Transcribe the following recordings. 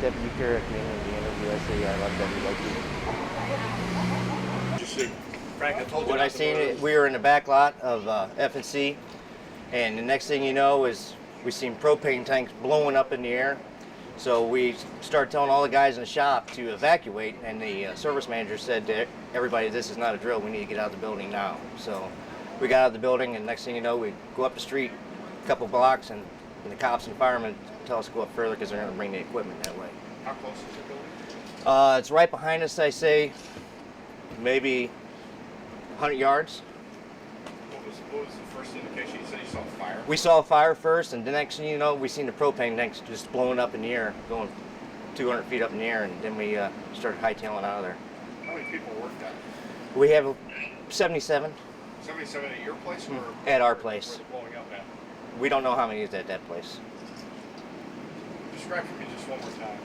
Deputy Kerr came in the interview. I say, yeah, I love Deputy Lucky. Just see, Frank, I told you. When I seen it, we were in the back lot of F&C, and the next thing you know is we seen propane tanks blowing up in the air. So we started telling all the guys in the shop to evacuate, and the service manager said to everybody, this is not a drill, we need to get out of the building now. So we got out of the building, and next thing you know, we go up the street a couple blocks, and the cops and firemen tell us to go up further because they're going to bring the equipment that way. How close is the building? It's right behind us, I say, maybe 100 yards. What was the first indication? You said you saw fire? We saw a fire first, and the next thing you know, we seen the propane tanks just blowing up in the air, going 200 feet up in the air, and then we started hightailing out of there. How many people worked at it? We have 77 77 at your place? Or at our place. Where blowing up at? We don't know how many is at that place. Describe for me just one more time.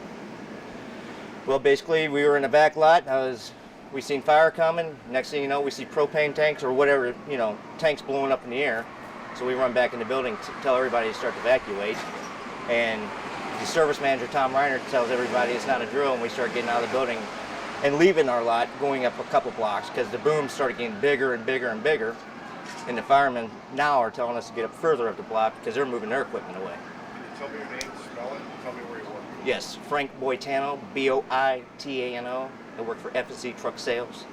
Well, basically, we were in the back lot. We seen fire coming. Next thing you know, we see propane tanks or whatever, tanks blowing up in the air. So we run back in the building to tell everybody to start to evacuate. And the service manager, Tom Reiner, tells everybody it's not a drill, and we start getting out of the building and leaving our lot, going up a couple blocks because the boom started getting bigger and bigger and bigger. And the firemen now are telling us to get up further up the block because they're moving their equipment away. Can you tell me your name, spell it, and tell me where you work? Yes, Frank Boitano, Boitano. I work for F&C Truck Sales.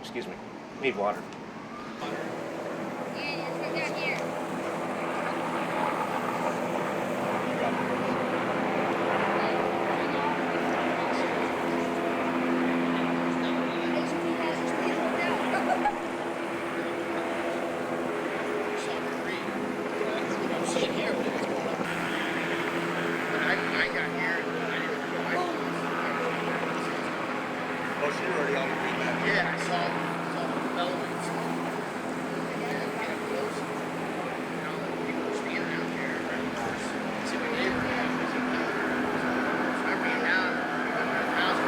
Excuse me. Need water. Oh, so you're already on the green map? Yeah, I saw the elements. People were standing out there. See my neighbor had. So I ran down. I got my house.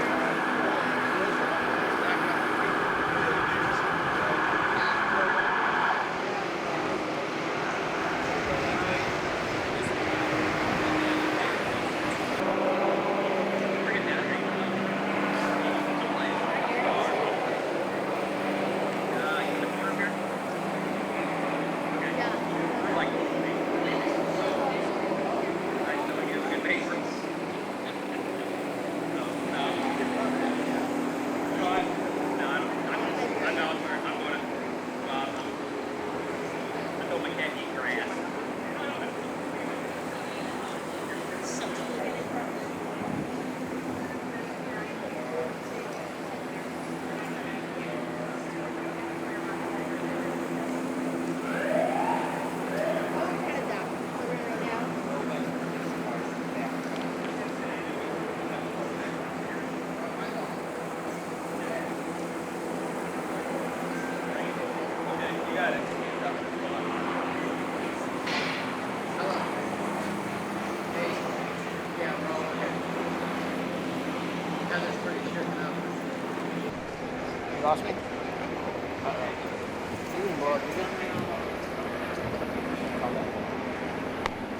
Lost me? I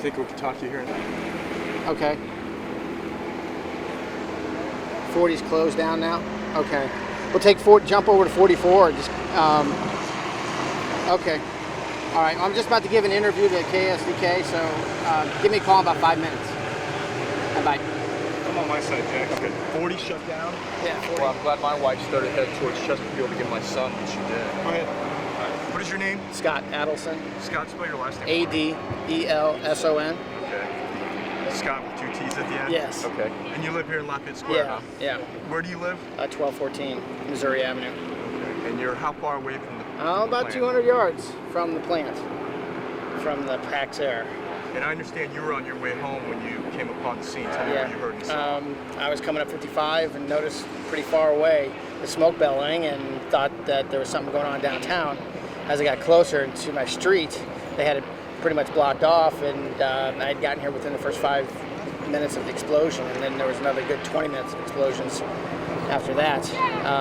think we can talk to you here. Okay. 40's closed down now? Okay. We'll take jump over to 44. Just okay. All right. I'm just about to give an interview to KSDK, so give me a call in about 5 minutes. Bye. I'm on my side, Jack. Okay. 40 shut down? Yeah, 40. Well, I'm glad my wife started heading towards Chesterfield to get my son when she did. Go ahead. What is your name? Scott Adelson. Scott, spell your last name. Adelson. Okay. Scott with 2 T's at the end? Yes. Okay. And you live here in Lafayette Square, Yeah, huh? yeah. Where do you live? 1214 Missouri Avenue. Okay. And you're how far away from the About plant? 200 yards from the plant, from the Praxair. And I understand you were on your way home when you came upon the scene. Tell me what you heard and saw. I was coming up 55 and noticed pretty far away the smoke bellowing and thought that there was something going on downtown. As I got closer to my street, they had it pretty much blocked off, and I had gotten here within the first 5 minutes of the explosion, and then there was another good 20 minutes of explosions after that.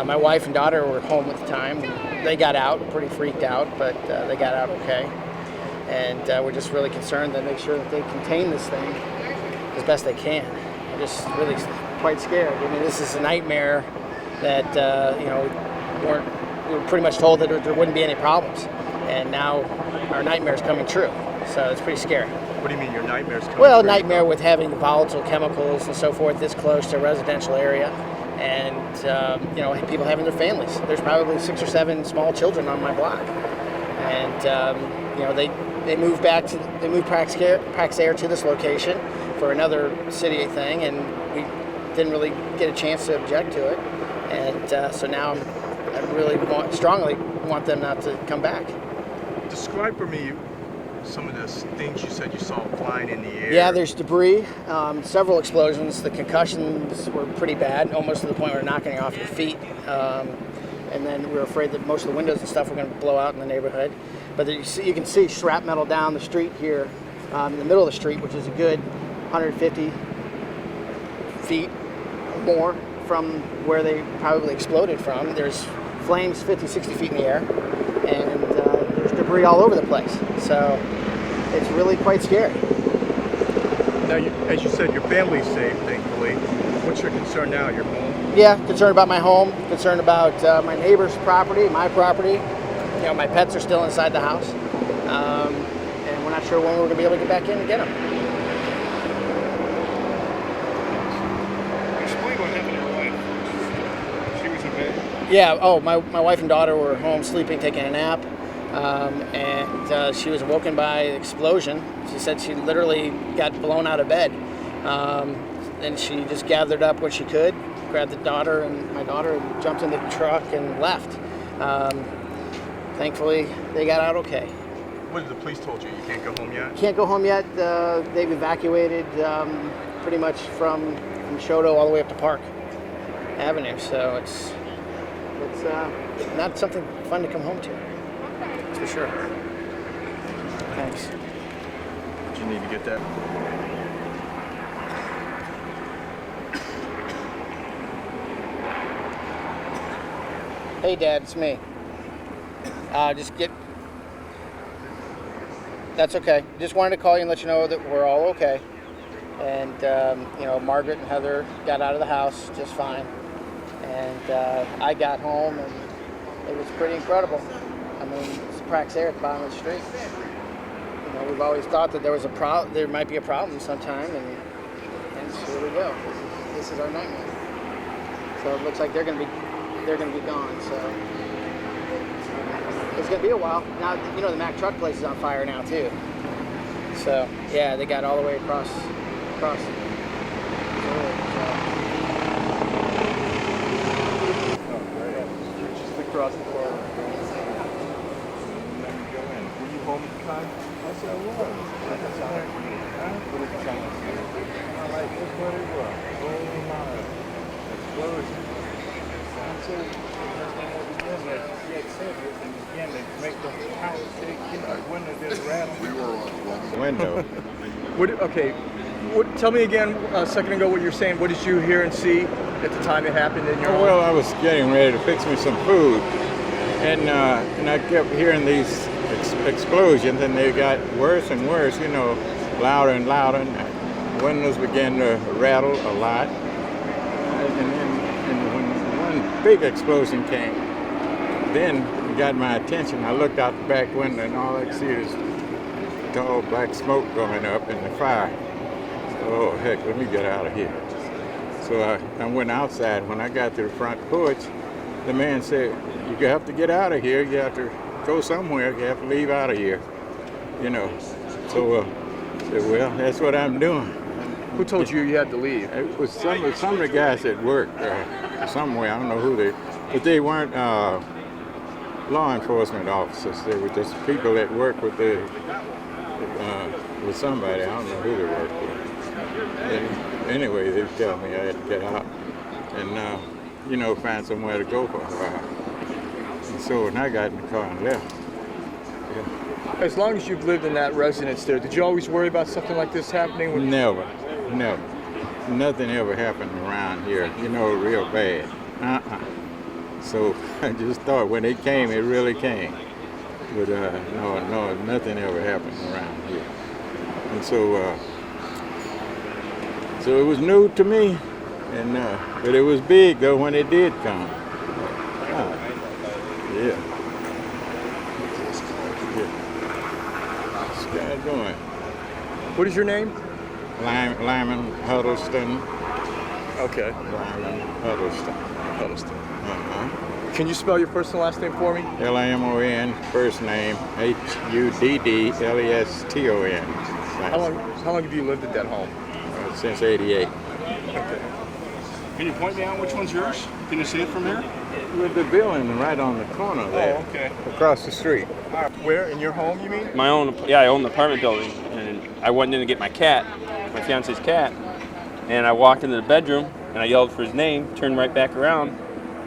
My wife and daughter were home at the time. They got out, pretty freaked out, but they got out okay. And we're just really concerned to make sure that they contain this thing as best they can. I'm just really quite scared. I mean, this is a nightmare that we were pretty much told that there wouldn't be any problems, and now our nightmare is coming true. So it's pretty scary. What do you mean your nightmare's coming Well, true? nightmare with having volatile chemicals and so forth this close to a residential area, and people having their families. There's probably 6 or 7 small children on my block, and they moved Praxair to this location for another city thing, and we didn't really get a chance to object to it, and so now I really strongly want them not to come back. Describe for me some of the things you said you saw flying in the air. Yeah, there's debris, several explosions. The concussions were pretty bad, almost to the point where they're knocking you off your feet. And then we were afraid that most of the windows and stuff were going to blow out in the neighborhood. But you can see shrapnel down the street here, in the middle of the street, which is a good 150 feet or more from where they probably exploded from. There's flames 50, 60 feet in the air, and there's debris all over the place. So it's really quite scary. Now, as you said, your family's safe, thankfully. What's your concern now? Your home? Yeah, concerned about my home, concerned about my neighbor's property, my property. My pets are still inside the house, and we're not sure when we're going to be able to get back in and get them. Explain what happened to your wife. She was in bed. Yeah, my wife and daughter were home sleeping, taking a nap, and she was awoken by an explosion. She said she literally got blown out of bed, and she just gathered up what she could, grabbed my daughter, and jumped in the truck and left. Thankfully, they got out okay. What did the police told you? You can't go home yet? Can't go home yet. They've evacuated pretty much from Choteau all the way up to Park Avenue, so it's not something fun to come home to. That's for sure. Thanks. Did you need to get that? Hey, Dad, it's me. That's okay. Just wanted to call you and let you know that we're all okay. And, Margaret and Heather got out of the house just fine. And I got home, and it was pretty incredible. I mean, it's Praxair at the bottom of the street. We've always thought that there might be a problem sometime, and so here we go. This is our nightmare. So it looks like they're going to be gone. So it's going to be a while. Now, the Mack truck place is on fire now too. So yeah, they got all the way across the road. Just across the bar. Let me go in. Were you home at the time? I said, I was. I said, what did you tell us? I'm like, that's what it was. Whole lot of explosion. I said, that's not what we did. She had said it, and again, they make the house shake, the window did rattle. We were on the window. Tell me again a second ago what you were saying. What did you hear and see at the time it happened in your home? Well, I was getting ready to fix me some food, and I kept hearing these explosions, and they got worse and worse, louder and louder, and windows began to rattle a lot. And when one big explosion came, then it got my attention. I looked out the back window, and all I could see is tall black smoke going up in the fire. Oh, heck, let me get out of here. So I went outside. When I got to the front porch, the man said, you have to get out of here. You have to go somewhere. You have to leave out of here. So I said, well, that's what I'm doing. Who told you had to leave? It was some of the guys that worked somewhere. I don't know who but they weren't law enforcement officers. They were just people that worked with with somebody. I don't know who they worked with. And anyway, they tell me I had to get out and find somewhere to go for a while. And so when I got in the car and left. Yeah. As long as you've lived in that residence there, did you always worry about something like this happening? Never. Nothing ever happened around here, real bad. So I just thought when it came, it really came. But no, nothing ever happened around here. And so So it was new to me, and but it was big though when it did come. Yeah. What's this guy doing? What is your name? Lyman Huddleston. Okay. Lyman Huddleston. Huddleston. Can you spell your first and last name for me? Lamon, first name Huddleston. How long have you lived at that home? Since '88. Okay. Can you point me out which one's yours? Can you see it from here? With the building right on the corner there. Oh, okay. Across the street. Where? In your home, you mean? My own, yeah, I own an apartment building, and I went in to get my cat, my fiance's cat, and I walked into the bedroom, and I yelled for his name, turned right back around,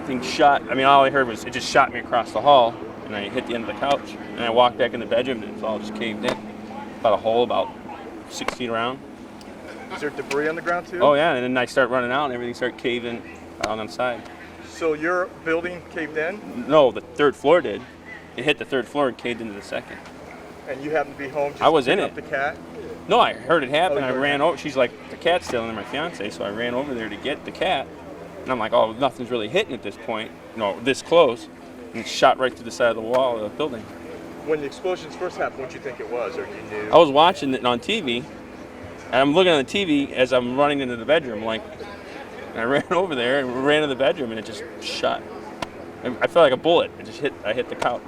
thing shot, I mean, all I heard was, it just shot me across the hall, and I hit the end of the couch, and I walked back in the bedroom, and it's all just caved in. About a hole about 6 feet around. Is there debris on the ground too? Oh yeah, and then I start running out, and everything started caving on the side. So your building caved in? No, the third floor did. It hit the third floor and caved into the second. And you happened to be home just I was to in pick it. up the cat? No, I heard it happen. Oh, I you heard ran it. over. She's like, the cat's still in there, my fiance. So I ran over there to get the cat. And I'm like, oh, nothing's really hitting at this point. No, this close. And it shot right through the side of the wall of the building. When the explosions first happened, what did you think it was, or you knew? I was watching it on TV. And I'm looking on the TV as I'm running into the bedroom. Like, and I ran over there and ran to the bedroom, and it just shot. I felt like a bullet. It just hit. I hit the couch.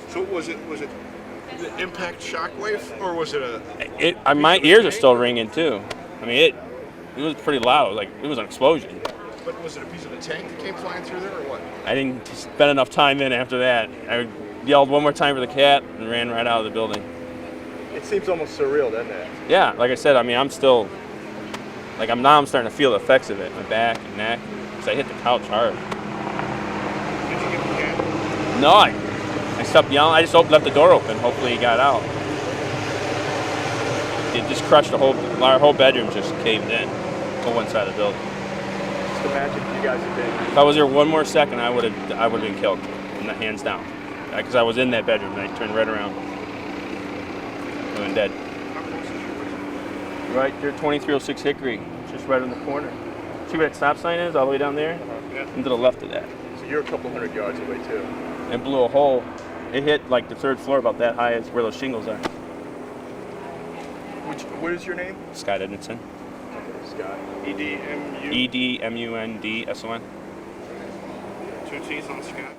So was it the impact shockwave, or was it a? My ears are still ringing too. I mean, it was pretty loud. Like, it was an explosion. But was it a piece of the tank that came flying through there, or what? I didn't spend enough time in after that. I yelled one more time for the cat and ran right out of the building. It seems almost surreal, doesn't it? Yeah, like I said, I mean, I'm still, like, I'm starting to feel the effects of it, my back and neck, because I hit the couch hard. Did you get the cat? No, I stopped yelling. I just left the door open. Hopefully he got out. It just crushed our whole bedroom just caved in on one side of the building. Just imagine if you guys had been. If I was there one more second, I would have been killed, hands down, because I was in that bedroom and I turned right around. I would have been dead. Right there, 2306 Hickory, just right on the corner. See where that stop sign is, all the way down there? Yeah. And to the left of that. So you're a couple hundred yards away too. It blew a hole. It hit like the third floor, about that high as where those shingles are. What is your name? Scott Edmondson. Scott. E-D-M-U. EDMUNDSON. 2 T's on Scott.